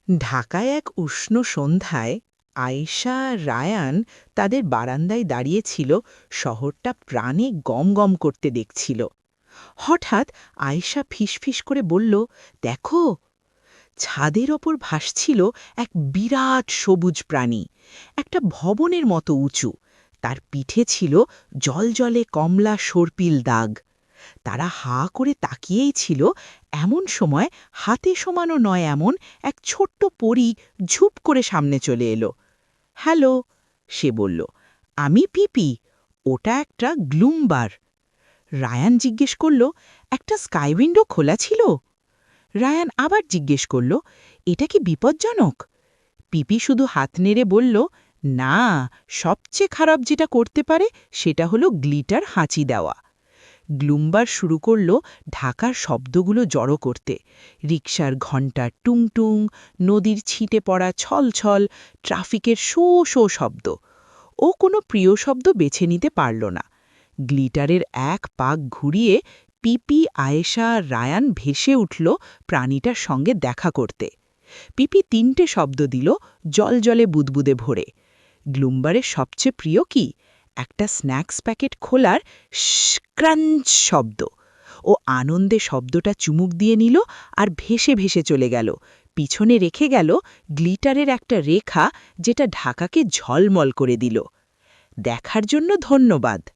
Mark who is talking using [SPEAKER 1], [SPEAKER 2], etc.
[SPEAKER 1] ঢাকায় এক উষ্ণ সন্ধ্যায় আয়েশা আর রায়ান তাদের বারান্দায় দাঁড়িয়েছিল, শহরটা প্রাণে গম গম করতে দেখছিল। হঠাৎ আয়েশা ফিসফিস করে বলল, দেখো, ছাদের ওপর ভাসছিল এক বিরাট সবুজ প্রাণী, একটা ভবনের মতো উঁচু। তার পিঠে ছিল জলজলে কমলা সর্পিল দাগ। তারা হা করে তাকিয়েই ছিল। এমন সময় হাতে সমানো নয় এমন এক ছোট্ট পরী ঝুপ করে সামনে চলে এলো। হ্যালো, সে বলল, আমি পিপি। ওটা একটা গ্লুমবার। রায়ান জিজ্ঞেস করল, একটা স্কাই উইন্ডো খোলা ছিল? রায়ান আবার জিজ্ঞেস করল, এটা কি বিপজ্জনক? পিপি শুধু হাত নেড়ে বলল, না, সবচেয়ে খারাপ যেটা করতে পারে সেটা হলো গ্লিটার হাঁচি দেওয়া। গ্লুমবার শুরু করল ঢাকার শব্দগুলো জড়ো করতে। রিকশার ঘণ্টা টুংটুং, নদীর ছিটে পড়া ছলছল, ট্রাফিকের শো শো শব্দ। ও কোনো প্রিয় শব্দ বেছে নিতে পারল না। গ্লিটারের এক পাক ঘুরিয়ে পিপি, আয়েশা আর রায়ান ভেসে উঠল প্রাণীটার সঙ্গে দেখা করতে। পিপি ৩টে শব্দ দিল, জলজলে বুদবুদে ভরে। গ্লুমবারের সবচেয়ে প্রিয় কি? একটা স্ন্যাক্স প্যাকেট খোলার ক্রাঞ্চ শব্দ। ও আনন্দে শব্দটা চুমুক দিয়ে নিল আর ভেসে ভেসে চলে গেল। পিছনে রেখে গেল গ্লিটারের একটা রেখা, যেটা ঢাকাকে ঝলমল করে দিল। দেখার জন্য ধন্যবাদ।